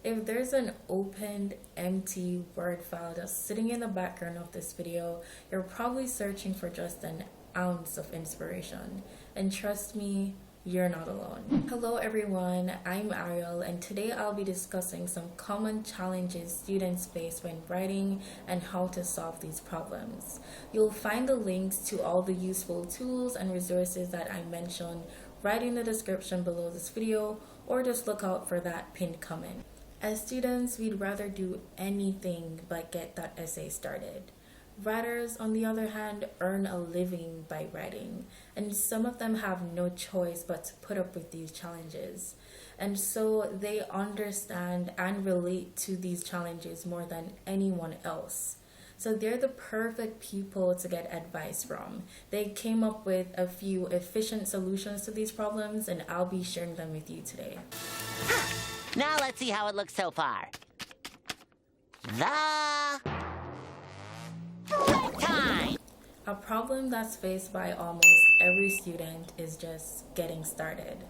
If there's an opened, empty Word file just sitting in the background of this video, you're probably searching for just an ounce of inspiration. And trust me, you're not alone. Hello everyone, I'm Ariel, and today I'll be discussing some common challenges students face when writing and how to solve these problems. You'll find the links to all the useful tools and resources that I mentioned right in the description below this video, or just look out for that pinned comment. As students, we'd rather do anything but get that essay started. Writers, on the other hand, earn a living by writing, and some of them have no choice but to put up with these challenges. And so they understand and relate to these challenges more than anyone else. So they're the perfect people to get advice from. They came up with a few efficient solutions to these problems, and I'll be sharing them with you today. Now let's see how it looks so far. The time. A problem that's faced by almost every student is just getting started.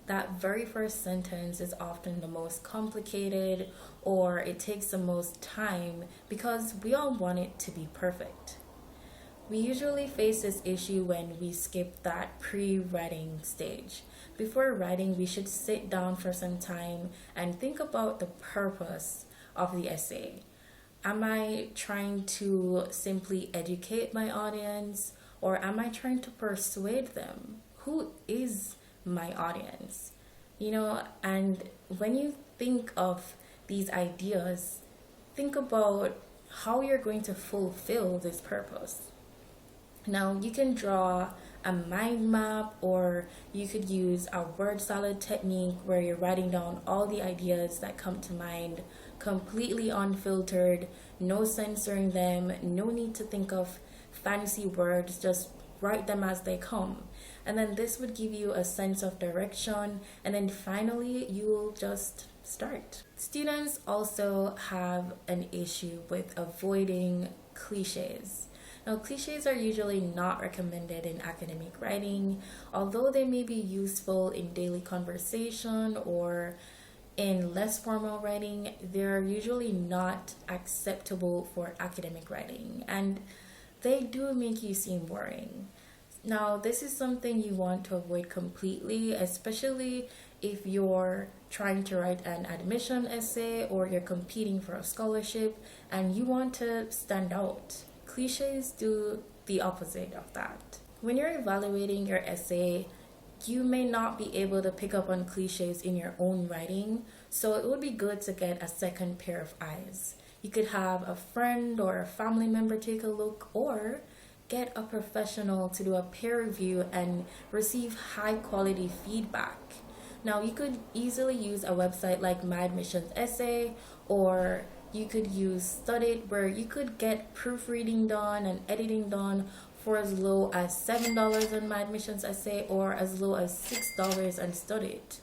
That very first sentence is often the most complicated, or it takes the most time because we all want it to be perfect. We usually face this issue when we skip that pre-writing stage. Before writing, we should sit down for some time and think about the purpose of the essay. Am I trying to simply educate my audience, or am I trying to persuade them? Who is my audience? And when you think of these ideas, think about how you're going to fulfill this purpose. Now, you can draw a mind map, or you could use a word salad technique where you're writing down all the ideas that come to mind, completely unfiltered, no censoring them, no need to think of fancy words, just write them as they come. And then this would give you a sense of direction, and then finally you'll just start. Students also have an issue with avoiding cliches. Now, cliches are usually not recommended in academic writing, although they may be useful in daily conversation or in less formal writing. They're usually not acceptable for academic writing, and they do make you seem boring. Now, this is something you want to avoid completely, especially if you're trying to write an admission essay or you're competing for a scholarship and you want to stand out. Cliches do the opposite of that. When you're evaluating your essay, you may not be able to pick up on cliches in your own writing, so it would be good to get a second pair of eyes. You could have a friend or a family member take a look, or get a professional to do a peer review and receive high quality feedback. Now, you could easily use a website like My Admissions Essay, or you could use Studied, where you could get proofreading done and editing done for as low as $7 on My Admissions Essay, or as low as $6 on Studied.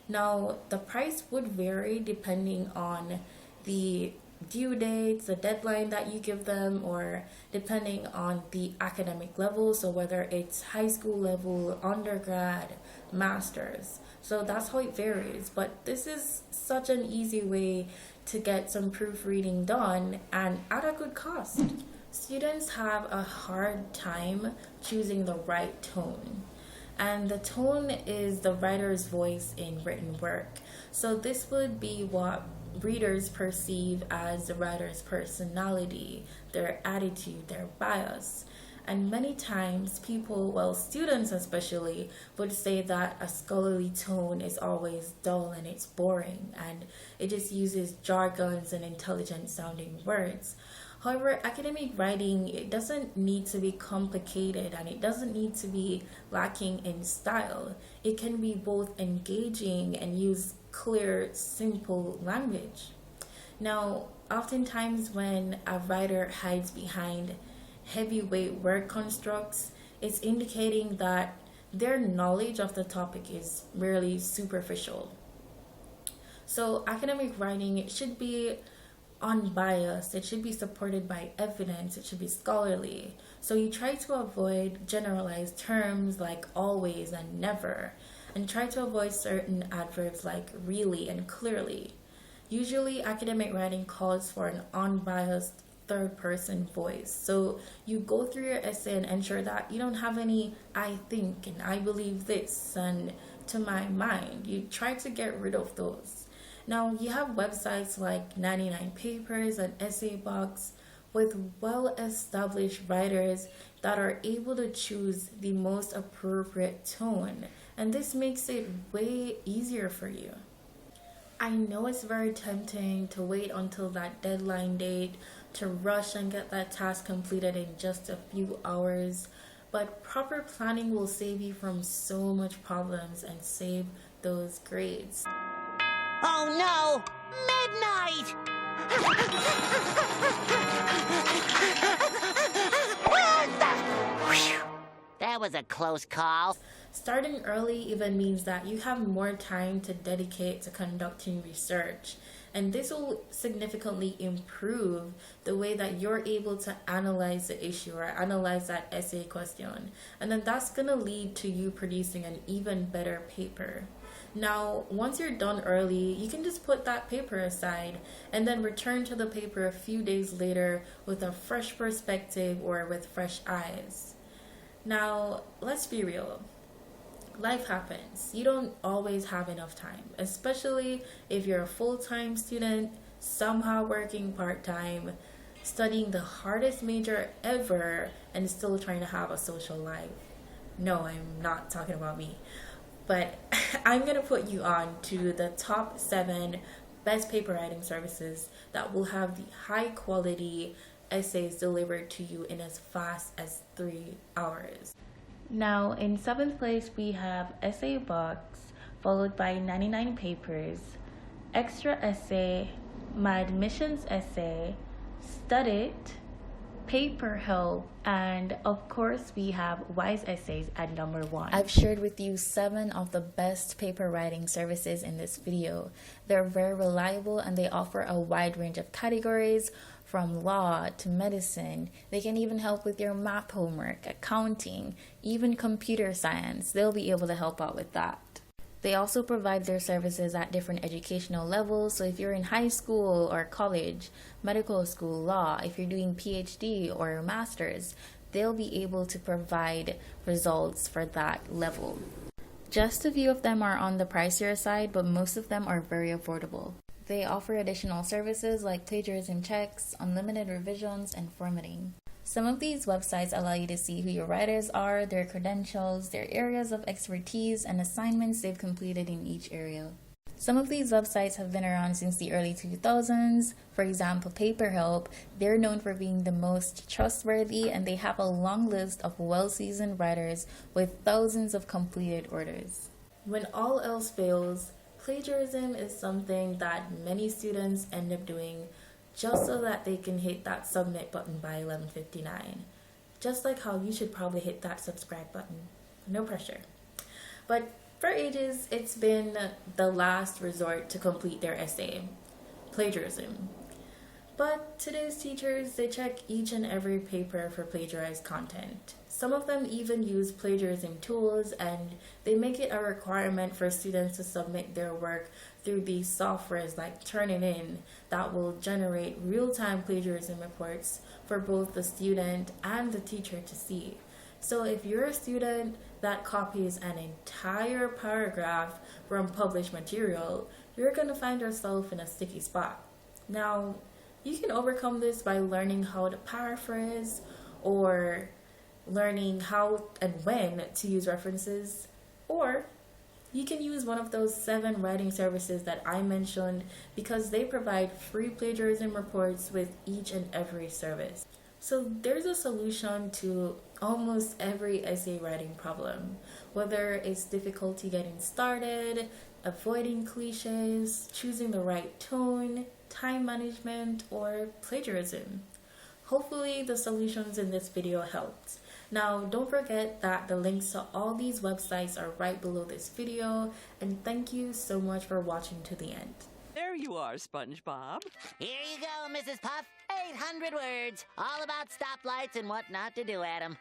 Now, the price would vary depending on the due dates, the deadline that you give them, or depending on the academic level, so whether it's high school level, undergrad, master's. So that's how it varies, but this is such an easy way to get some proofreading done and at a good cost. Students have a hard time choosing the right tone, and the tone is the writer's voice in written work. So this would be what readers perceive as the writer's personality, their attitude, their bias. And many times students especially, would say that a scholarly tone is always dull and it's boring, and it just uses jargons and intelligent sounding words. However, academic writing, it doesn't need to be complicated, and it doesn't need to be lacking in style. It can be both engaging and use clear, simple language. Now, oftentimes when a writer hides behind heavyweight word constructs, it's indicating that their knowledge of the topic is really superficial. So academic writing, it should be unbiased, it should be supported by evidence, it should be scholarly. So you try to avoid generalized terms like always and never, and try to avoid certain adverbs like really and clearly. Usually, academic writing calls for an unbiased third person voice. So you go through your essay and ensure that you don't have any I think and I believe this and to my mind. You try to get rid of those. Now, you have websites like 99 Papers and Essay Box with well established writers that are able to choose the most appropriate tone, and this makes it way easier for you. I know it's very tempting to wait until that deadline date to rush and get that task completed in just a few hours, but proper planning will save you from so much problems and save those grades. Oh no! Midnight! Whew. That was a close call. Starting early even means that you have more time to dedicate to conducting research, and this will significantly improve the way that you're able to analyze the issue or analyze that essay question, and then that's going to lead to you producing an even better paper. Now, once you're done early, you can just put that paper aside and then return to the paper a few days later with a fresh perspective or with fresh eyes. Now, let's be real. Life happens. You don't always have enough time, especially if you're a full-time student, somehow working part-time, studying the hardest major ever, and still trying to have a social life. No, I'm not talking about me. But I'm going to put you on to the top 7 best paper writing services that will have the high quality essays delivered to you in as fast as 3 hours. Now, in 7th place, we have Essay Box, followed by 99 Papers, Extra Essay, My Admissions Essay, Studit, Paper Help, and of course we have Wise Essays at number 1. I've shared with you 7 of the best paper writing services in this video. They're very reliable and they offer a wide range of categories from law to medicine. They can even help with your math homework, accounting, even computer science. They'll be able to help out with that. They also provide their services at different educational levels. So if you're in high school or college, medical school, law, if you're doing PhD or master's, they'll be able to provide results for that level. Just a few of them are on the pricier side, but most of them are very affordable. They offer additional services like plagiarism checks, unlimited revisions, and formatting. Some of these websites allow you to see who your writers are, their credentials, their areas of expertise, and assignments they've completed in each area. Some of these websites have been around since the early 2000s. For example, Paper Help, they're known for being the most trustworthy, and they have a long list of well-seasoned writers with thousands of completed orders. When all else fails, plagiarism is something that many students end up doing just so that they can hit that submit button by 11:59. Just like how you should probably hit that subscribe button. No pressure. But for ages, it's been the last resort to complete their essay, plagiarism. But today's teachers, they check each and every paper for plagiarized content. Some of them even use plagiarism tools, and they make it a requirement for students to submit their work through these softwares like Turnitin that will generate real-time plagiarism reports for both the student and the teacher to see. So if you're a student that copies an entire paragraph from published material, you're going to find yourself in a sticky spot. Now, you can overcome this by learning how to paraphrase or learning how and when to use references, or you can use one of those 7 writing services that I mentioned because they provide free plagiarism reports with each and every service. So there's a solution to almost every essay writing problem, whether it's difficulty getting started, avoiding cliches, choosing the right tone, time management, or plagiarism. Hopefully the solutions in this video helped. Now, don't forget that the links to all these websites are right below this video, and thank you so much for watching to the end. There you are, SpongeBob. Here you go, Mrs. Puff. 800 words, all about stoplights and what not to do at 'em.